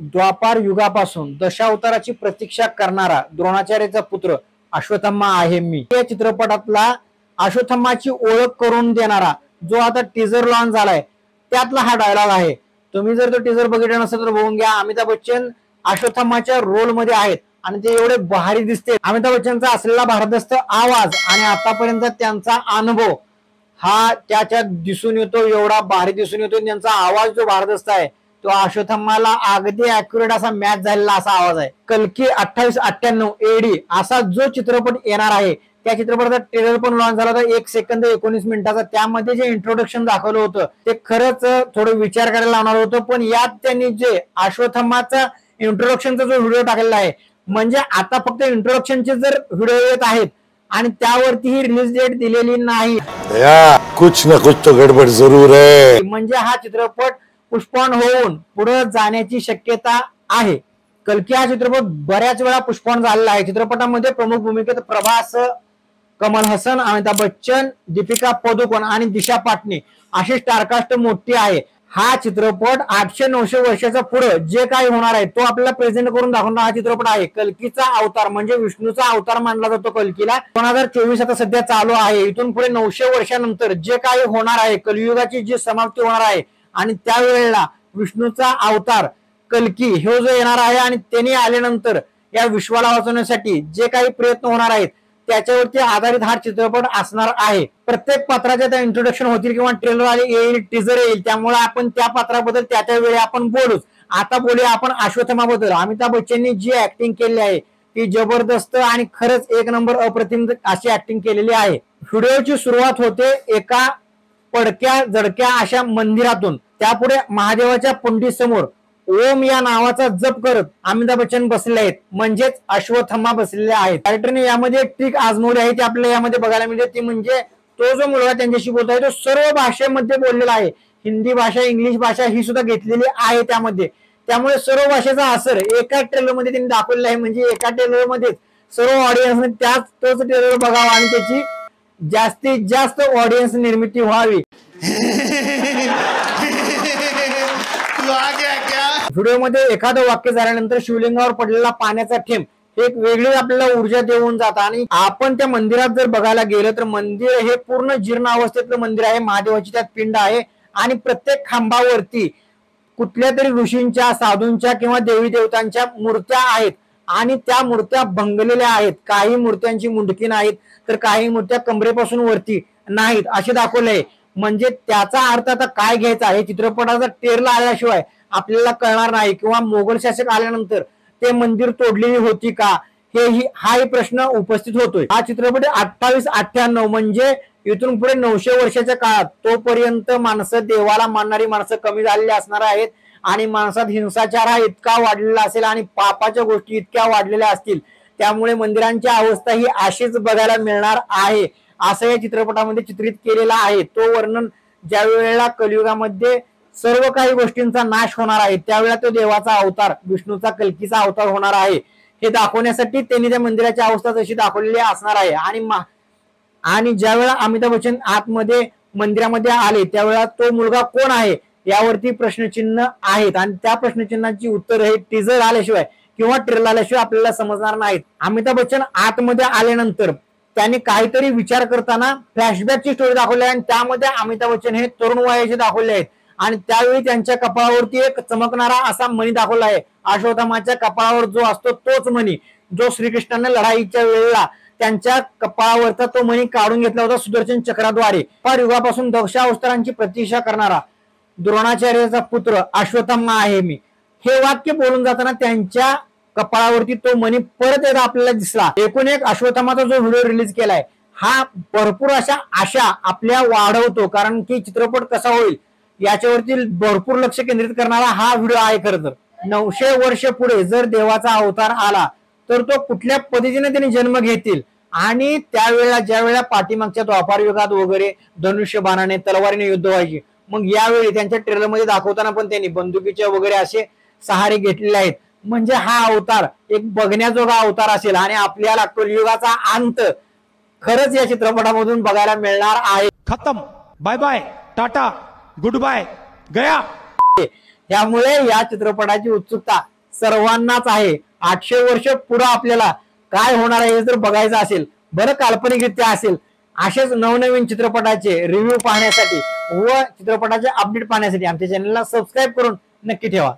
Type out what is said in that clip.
द्वापार युगापासून दशावताराची प्रतीक्षा करणारा द्रोणाचार्याचा पुत्र अश्वत्थामा आहे मी। या चित्रपटातला अश्वत्थामाची ओळख करून देणारा जो आता टीजर लॉन्च झालाय त्यातला हा डायलॉग आहे। तुम्ही जर तो टीजर बघितला नसेल तर बघून घ्या। अमिताभ बच्चन अश्वत्थामाच्या रोल मध्ये आहेत आणि ते एवढे भारी दिसते। अमिताभ बच्चनचा असलेला भारदस्त आवाज आणि आतापर्यंत त्यांचा अनुभव हा त्याच्यात दिसून येतो, एवढा भारी दिसून येतो। त्यांचा आवाज जो भारदस्त आहे तो अश्वत्थामाला अगदी अॅक्युरेट असा मॅच झालेला असा आवाज आहे। कल्की 2898 एडी असा जो चित्रपट येणार आहे त्या चित्रपटाचा ट्रेलर पण लॉन्च झाला होता 1 सेकंद 19 मिनिटाचा। त्यामध्ये जे इंट्रोडक्शन दाखवलं होतं ते खरंच थोडं विचार करायला लावणार होतं, पण यात त्यांनी जे अश्वत्थामाचा इंट्रोडक्शनचा जो व्हिडिओ टाकलेला आहे म्हणजे आता फक्त इंट्रोडक्शनचे जर व्हिडिओ येत आहेत आणि त्यावरतीही रिलीज डेट दिलेली नाही, कुछ ना कुछ तो गडबड जरूर है। म्हणजे हा चित्रपट पुष्पॉन होऊन पुढे जाण्याची शक्यता आहे। कल्की हा चित्रपट बऱ्याच वेळा पुष्पॉन झालेला आहे। चित्रपटामध्ये प्रमुख भूमिकेत प्रभास, कमल हसन, अमिताभ बच्चन, दीपिका पदुकोण आणि दिशा पाटनी अशी स्टारकास्ट मोठी आहे। हा चित्रपट 800-900 वर्षाचा पुढे जे काही होणार आहे तो आपल्याला प्रेझेंट करून दाखवणारा हा चित्रपट आहे। कल्कीचा अवतार म्हणजे विष्णूचा अवतार मानला जातो कल्कीला। 2024 आता सध्या चालू आहे। इथून पुढे 900 वर्षानंतर जे काही होणार आहे, कलियुगाची जी समाप्ती होणार आहे आणि त्यावेळेला विष्णूचा अवतार कल्की हे जो येणार आहे आणि त्यांनी आल्यानंतर या विश्वाला वाचवण्यासाठी जे काही प्रयत्न होणार आहेत त्याच्यावरती आधारित हा चित्रपट असणार आहे। प्रत्येक पात्राच्या त्या इंट्रोडक्शन होतील किंवा ट्रेलर येईल, टीजर येईल, त्यामुळे आपण त्या पात्राबद्दल त्या वेळी आपण बोलूच। आता बोलूया आपण अश्वत्थामाबद्दल। अमिताभ बच्चननी जी ऍक्टिंग केली आहे ती जबरदस्त आणि खरंच एक नंबर अप्रतिम अशी ऍक्टिंग केलेली आहे। व्हिडिओची सुरुवात होते एका पडक्या जडक्या अशा मंदिरातून। त्यापुढे महादेवाच्या पुंडी समोर ओम या नावाचा जप करत अमिताभ बच्चन बसले आहेत, म्हणजेच अश्वत्थामा बसलेले आहेत। डायरेक्टरने यामध्ये एक ट्रिक आजमावली आहे ती आपल्याला यामध्ये बघायला मिळते, ती म्हणजे तो जो मुलगा त्यांच्याशी बोलत आहे तो सर्व भाषेमध्ये बोललेला आहे। हिंदी भाषा, इंग्लिश भाषा ही सुद्धा घेतलेली आहे त्यामध्ये। त्यामुळे सर्व भाषेचा असर एका ट्रेलर मध्ये त्यांनी दाखवलेला आहे, म्हणजे एका ट्रेलर मध्ये सर्व ऑडियन्सने तोच ट्रेलर बघावा आणि त्याची जास्तीत जास्त ऑडियन्स निर्मिती व्हावी। व्हिडिओमध्ये एखादं वाक्य झाल्यानंतर शिवलिंगावर पडलेला पाण्याचा थेंब एक वेगळी आपल्याला ऊर्जा देऊन जातात आणि आपण त्या मंदिरात जर बघायला गेलं तर मंदिर हे पूर्ण जीर्ण अवस्थेतलं मंदिर आहे। महादेवाची त्यात पिंड आहे आणि प्रत्येक खांबावरती कुठल्या तरी ऋषींच्या, साधूंच्या किंवा देवी देवतांच्या मूर्त्या आहेत आणि त्या मूर्त्या भंगलेल्या आहेत। काही मूर्त्यांची मुंडकी नाहीत तर काही मूर्त्या कमरेपासून वरती नाहीत असे दाखवले आहे। म्हणजे त्याचा अर्थ आता काय घ्यायचा आहे चित्रपटाचा ट्रेलर आल्याशिवाय आपल्याला कळणार नाही, किंवा मोगल शासक आल्यानंतर ते मंदिर तोडलेली होती का हाही प्रश्न उपस्थित होतोय। हा चित्रपट 2898 म्हणजे इथून पुढे 900 वर्षाच्या काळात तोपर्यंत माणसं, देवाला मानणारी माणसं कमी झालेली असणार आहेत आणि माणसात हिंसाचार हा इतका वाढलेला असेल आणि पापाच्या गोष्टी इतक्या वाढलेल्या असतील, त्यामुळे मंदिरांची अवस्था ही अशीच बघायला मिळणार आहे असं या चित्रपटामध्ये चित्रित केलेला आहे। तो वर्णन ज्या वेळेला कलियुगामध्ये सर्व काही गोष्टींचा नाश होणार आहे त्यावेळेला तो देवाचा अवतार, विष्णूचा, कल्कीचा अवतार होणार आहे हे दाखवण्यासाठी त्यांनी त्या मंदिराची अवस्था तशी दाखवलेली असणार आहे। आणि ज्या वेळेला अमिताभ बच्चन आतमध्ये मंदिरामध्ये आले त्यावेळेला तो मुलगा कोण आहे यावरती प्रश्नचिन्ह आहेत आणि त्या प्रश्नचिन्हाची उत्तर हे टीजर आल्याशिवाय किंवा ट्रेलर आल्याशिवाय आपल्याला समजणार नाहीत। अमिताभ बच्चन आतमध्ये आल्यानंतर त्यांनी काहीतरी विचार करताना फ्लॅशबॅकची स्टोरी दाखवली आहे आणि त्यामध्ये अमिताभ बच्चन हे तरुण वयाचे दाखवले आहेत आणि त्यावेळी त्यांच्या कपाळावरती एक चमकणारा असा मणी दाखवला आहे। अश्वत्थामाच्या कपाळावर जो असतो तोच मणी जो श्रीकृष्णाने लढाईच्या वेळेला त्यांच्या कपाळावरचा तो मणी काढून घेतला होता सुदर्शन चक्राद्वारे। फार युगापासून दशावतारांची प्रतीक्षा करणारा द्रोणाचार्याचा पुत्र अश्वत्थामा आहे मी, हे वाक्य बोलून जाताना त्यांच्या कपाळावरती तो मणी परत एकदा आपल्याला दिसला। एकूण एक अश्वत्थामाचा जो व्हिडिओ रिलीज केलाय हा भरपूर अशा आशा आपल्या वाढवतो, कारण की चित्रपट कसा होईल याच्यावरती भरपूर लक्ष केंद्रित करणारा हा व्हिडिओ आहे। खरं तर 900 वर्ष पुढे जर देवाचा अवतार आला तर तो कुठल्या पद्धतीने त्यांनी जन्म घेतील आणि त्यावेळेला ज्या वेळेला पाठीमागच्या द्वापार युगात वगैरे धनुष्य बाणाने, तलवारीने युद्ध व्हायची, मग यावेळी त्यांच्या ट्रेलर मध्ये दाखवताना पण त्यांनी बंदुकीचे वगैरे असे सहारे घेतलेले आहेत। म्हणजे हा अवतार एक बघण्याजोगा अवतार असेल आणि आपल्याला कलियुगाचा अंत खरंच या चित्रपटामधून बघायला मिळणार आहे। खत्म, bye bye, tata, goodbye, गया। त्यामुळे या चित्रपटाची उत्सुकता सर्वांनाच आहे. 800 वर्ष पुढे आपल्याला काय होणार आहे हे जर बघायचं असेल, बरं काल्पनिकरित्या असेल, असेच नवनवीन चित्रपटाचे रिव्ह्यू पाहण्यासाठी व चित्रपटाचे अपडेट पाहण्यासाठी आमच्या चॅनलला सबस्क्राईब करून नक्की ठेवा.